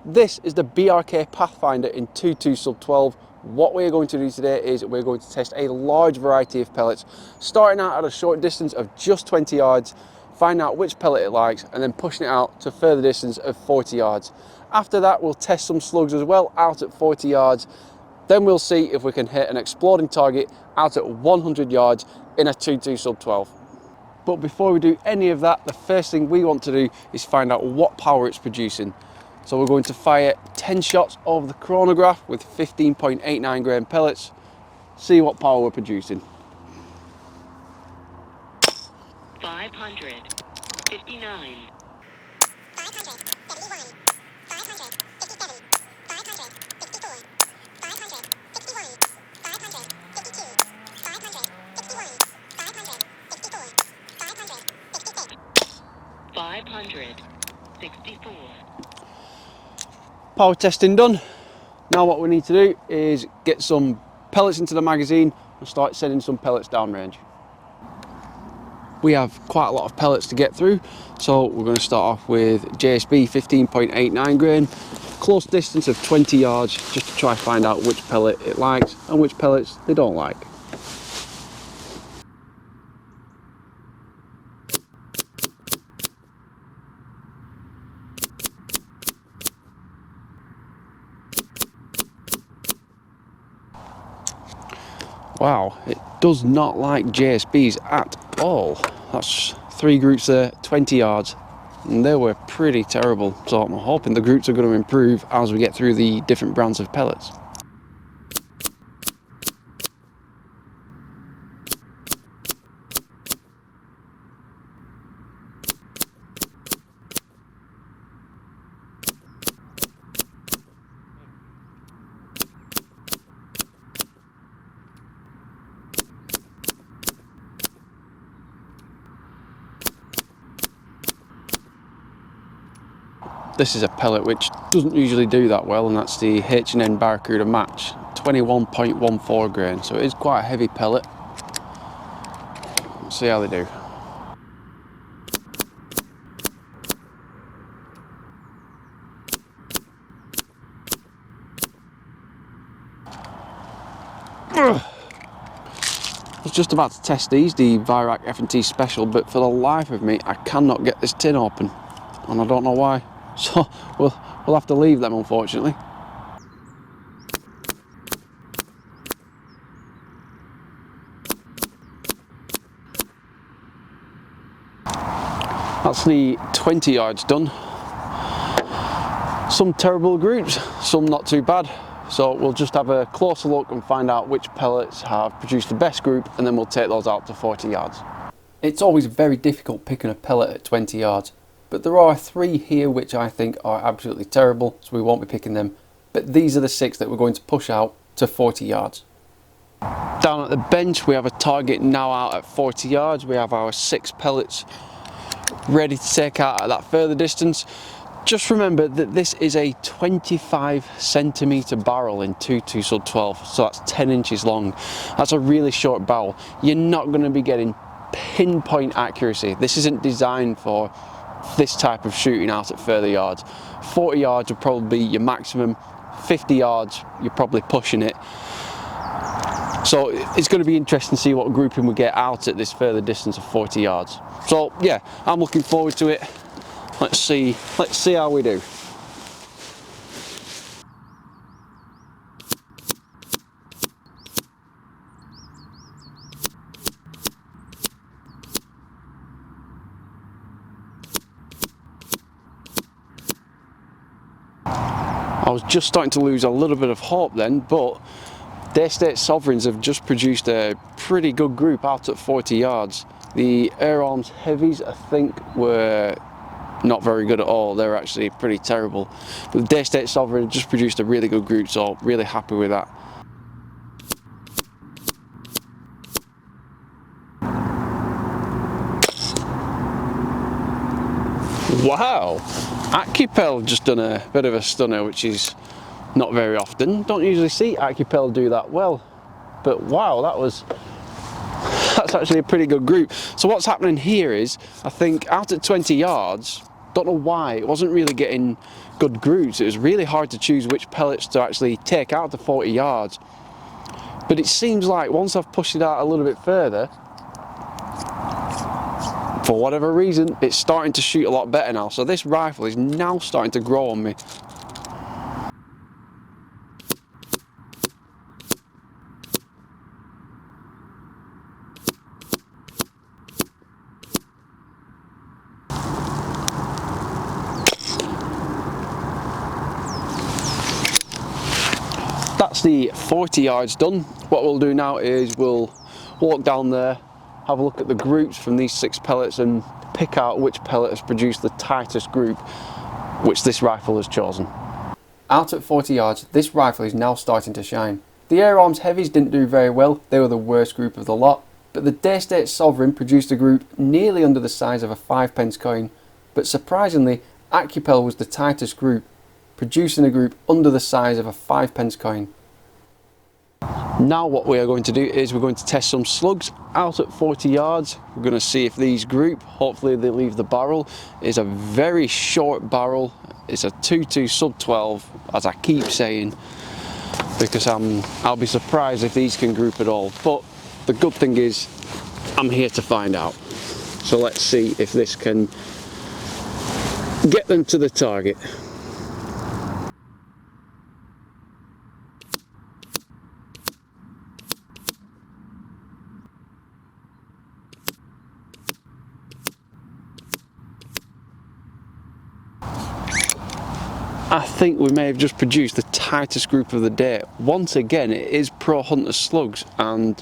This is the BRK Pathfinder in 2.2 sub 12. What we're going to do today is we're going to test a large variety of pellets, starting out at a short distance of just 20 yards, find out which pellet it likes, and then pushing it out to a further distance of 40 yards. After that, we'll test some slugs as well out at 40 yards. Then we'll see if we can hit an exploding target out at 100 yards in a 2.2 sub 12. But before we do any of that, the first thing we want to do is find out what power it's producing. So we're going to fire 10 shots over the chronograph with 15.89 grain pellets, see what power we're producing. 559, 571, 557, 554, 561, 552, 561, 564. Power testing done. Now what we need to do is get some pellets into the magazine and start sending some pellets downrange. We have quite a lot of pellets to get through, so we're going to start off with JSB 15.89 grain, close distance of 20 yards, just to try and find out which pellet it likes and which pellets they don't like. Wow, it does not like JSBs at all. That's 3 groups there, 20 yards, and they were pretty terrible. So I'm hoping the groups are going to improve as we get through the different brands of pellets. This is a pellet which doesn't usually do that well, and that's the H&N Barracuda Match, 21.14 grain, so it is quite a heavy pellet. Let's see how they do. I was just about to test these, the Vyrak F&T Special, but for the life of me I cannot get this tin open, and I don't know why. So we'll have to leave them, unfortunately. That's the 20 yards done. Some terrible groups, some not too bad. So we'll just have a closer look and find out which pellets have produced the best group, and then we'll take those out to 40 yards. It's always very difficult picking a pellet at 20 yards. But there are 3 here which I think are absolutely terrible, so we won't be picking them. But these are the 6 that we're going to push out to 40 yards. Down at the bench we have a target now out at 40 yards. We have our 6 pellets ready to take out at that further distance. Just remember that this is a 25 centimetre barrel in 2.2 sub 12, so that's 10 inches long. That's a really short barrel. You're not going to be getting pinpoint accuracy. This isn't designed for this type of shooting out at further yards. 40 yards would probably be your maximum, 50 yards you're probably pushing it. So it's going to be interesting to see what grouping we get out at this further distance of 40 yards. So yeah, I'm looking forward to it. Let's see how we do. I was just starting to lose a little bit of hope then, but Daystate Sovereigns have just produced a pretty good group out at 40 yards. The Air Arms Heavies, I think, were not very good at all. They're actually pretty terrible. But the Daystate Sovereign just produced a really good group, so really happy with that. Wow! accu-tac just done a bit of a stunner, which is not very often. Don't usually see accu-tac do that well, but wow, that's actually a pretty good group. So what's happening here is, I think out at 20 yards, Don't know why, it wasn't really getting good groups. It was really hard to choose which pellets to actually take out to 40 yards. But it seems like once I've pushed it out a little bit further, for whatever reason, it's starting to shoot a lot better now. So this rifle is now starting to grow on me. That's the 40 yards done. What we'll do now is we'll walk down there, have a look at the groups from these 6 pellets and pick out which pellet has produced the tightest group, which this rifle has chosen. Out at 40 yards, this rifle is now starting to shine. The Air Arms Heavies didn't do very well, they were the worst group of the lot, but the Daystate Sovereign produced a group nearly under the size of a 5p coin, but surprisingly, Accu-Pel was the tightest group, producing a group under the size of a 5p coin. Now what we are going to do is we're going to test some slugs out at 40 yards. We're going to see if these group, hopefully they leave the barrel. It's a very short barrel, it's a 2.2 sub 12, as I keep saying, because I'll be surprised if these can group at all. But the good thing is I'm here to find out. So let's see if this can get them to the target. I think we may have just produced the tightest group of the day. Once again, it is Pro Hunter slugs, and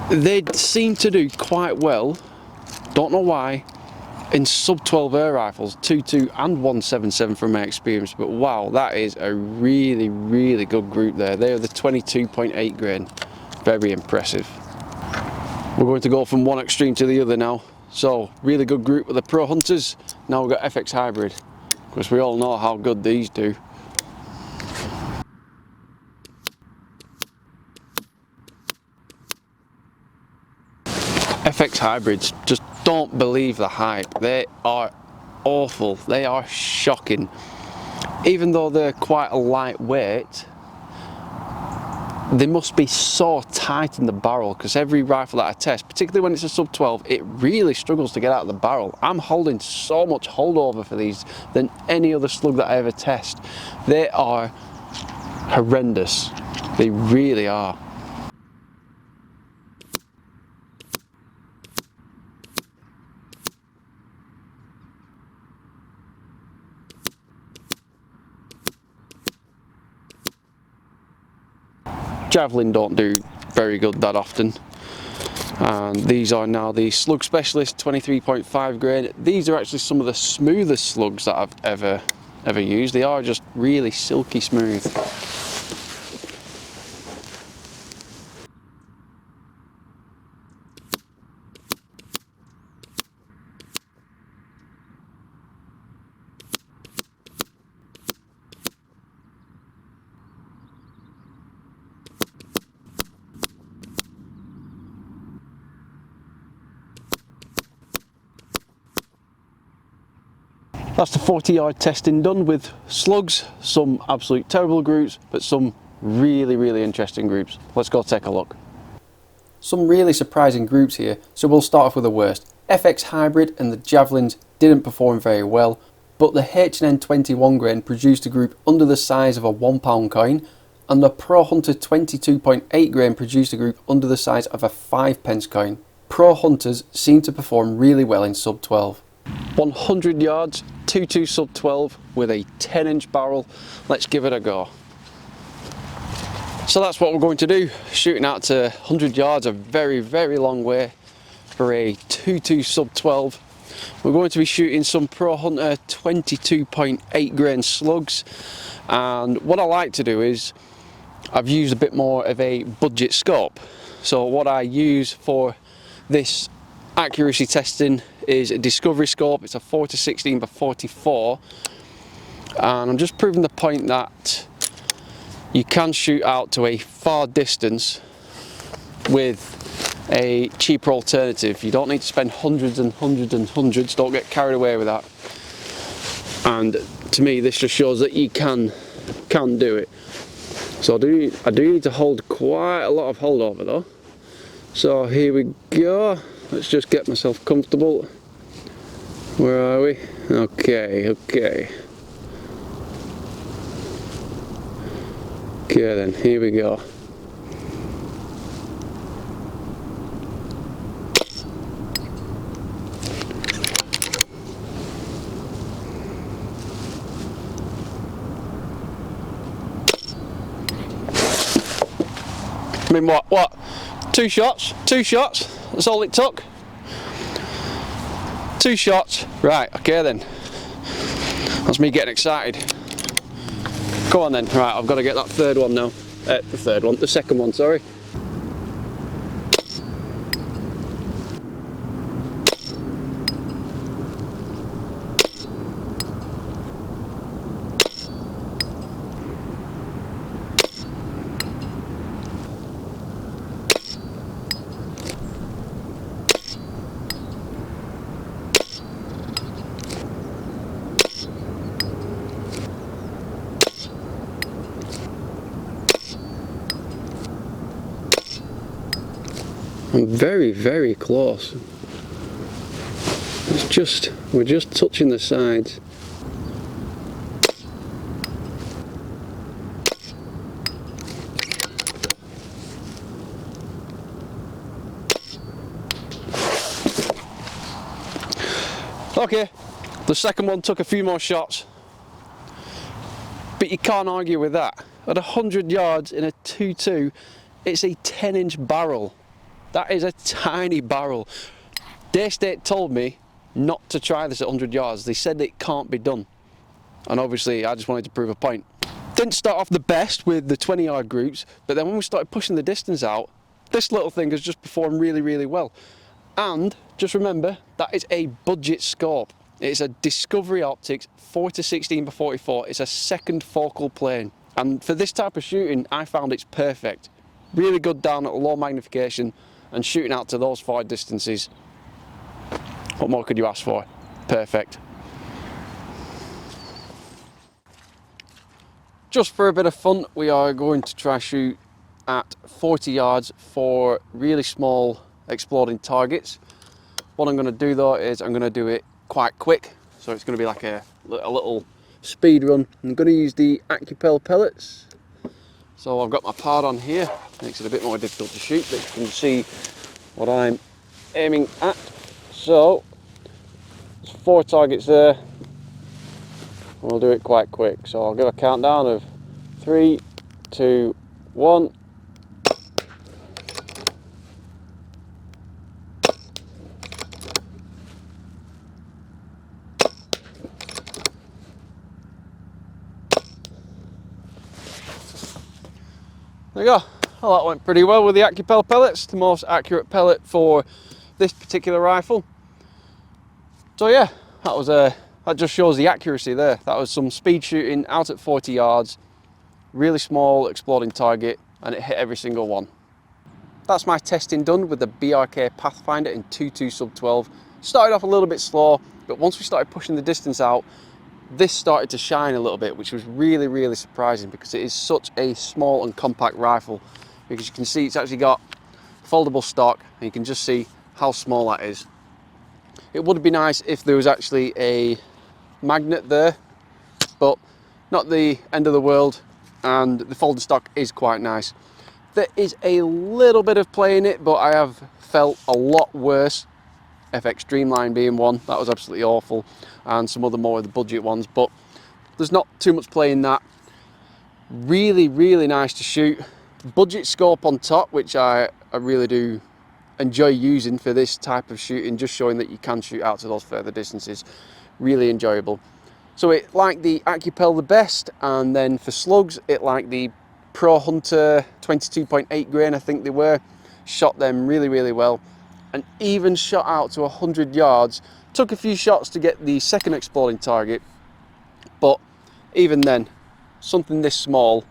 they seem to do quite well, don't know why, in sub 12 air rifles, 2.2 and 177 from my experience. But wow, that is a really, really good group there. They are the 22.8 grain. Very impressive. We're going to go from one extreme to the other now. So, really good group with the Pro Hunters. Now we've got FX Hybrid, because we all know how good these do. FX Hybrids, just don't believe the hype. They are awful, they are shocking. Even though they're quite a lightweight, they must be so tight in the barrel, because every rifle that I test, particularly when it's a sub 12, it really struggles to get out of the barrel. I'm holding so much holdover for these than any other slug that I ever test. They are horrendous, they really are. Javelin don't do very good that often, and these are now the Slug Specialist 23.5 grain. These are actually some of the smoothest slugs that I've ever used. They are just really silky smooth. That's the 40 yard testing done with slugs, some absolute terrible groups, but some really, really interesting groups. Let's go take a look. Some really surprising groups here, so we'll start off with the worst. FX Hybrid and the Javelins didn't perform very well, but the H&N 21 grain produced a group under the size of a £1 coin, and the Pro Hunter 22.8 grain produced a group under the size of a 5p coin. Pro Hunters seem to perform really well in sub 12. 100 yards, 2.2 sub 12 with a 10-inch barrel. Let's give it a go. So that's what we're going to do, shooting out to 100 yards, a very, very long way for a 2.2 sub 12. We're going to be shooting some Pro Hunter 22.8 grain slugs, and what I like to do is I've used a bit more of a budget scope. So what I use for this accuracy testing is a discovery scope. It's a 40-16 by 44, and I'm just proving the point that you can shoot out to a far distance with a cheaper alternative. You don't need to spend hundreds and hundreds and hundreds, don't get carried away with that. And to me this just shows that you can do it. So I do need to hold quite a lot of holdover though. So here we go. Let's just get myself comfortable. Where are we? Okay. Okay then, here we go. I mean, what? Two shots, that's all it took. 2 shots, right, okay then. That's me getting excited. Come on then, right, I've got to get that third one now. The second one, sorry. I'm very, very close. We're just touching the sides. Okay, the second one took a few more shots, but you can't argue with that. At 100 yards in a 2.2, it's a 10-inch barrel. That is a tiny barrel. Daystate told me not to try this at 100 yards. They said it can't be done. And obviously I just wanted to prove a point. Didn't start off the best with the 20-yard groups, but then when we started pushing the distance out, this little thing has just performed really, really well. And just remember, that is a budget scope. It's a Discovery Optics 4-16x44. It's a second focal plane. And for this type of shooting, I found it's perfect. Really good down at low magnification and shooting out to those far distances. What more could you ask for? Perfect. Just for a bit of fun, we are going to try shoot at 40 yards for really small exploding targets. What I'm going to do though is I'm going to do it quite quick, so it's going to be like a little speed run. I'm going to use the accu-tac pellets. So I've got my pad on here, makes it a bit more difficult to shoot, but you can see what I'm aiming at. So there's 4 targets there. We'll do it quite quick. So I'll give a countdown of 3, 2, 1. There you go. Well, that went pretty well with the accu-tac pellets, the most accurate pellet for this particular rifle. So yeah, that just shows the accuracy there. That was some speed shooting out at 40 yards, really small exploding target, and it hit every single one. That's my testing done with the BRK Pathfinder in 2.2 sub 12. Started off a little bit slow, but once we started pushing the distance out, this started to shine a little bit, which was really, really surprising because it is such a small and compact rifle. Because you can see it's actually got foldable stock, and you can just see how small that is. It would be nice if there was actually a magnet there, but not the end of the world, and the folded stock is quite nice. There is a little bit of play in it, but I have felt a lot worse. FX Streamline being one, that was absolutely awful, and some other more of the budget ones, but there's not too much play in that. Really, really nice to shoot. Budget scope on top, which I really do enjoy using for this type of shooting, just showing that you can shoot out to those further distances. Really enjoyable. So it liked the accu-tac the best, and then for slugs it liked the Pro Hunter 22.8 grain, I think they were. Shot them really, really well, and even shot out to 100 yards. Took a few shots to get the second exploding target, but even then, something this small,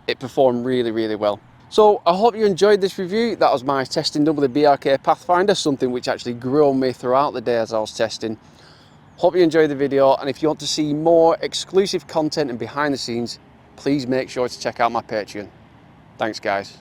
it performed really, really well. So I hope you enjoyed this review. That was my testing done with the BRK Pathfinder, something which actually grew on me throughout the day as I was testing. Hope you enjoyed the video, and if you want to see more exclusive content and behind the scenes, please make sure to check out my Patreon. Thanks guys.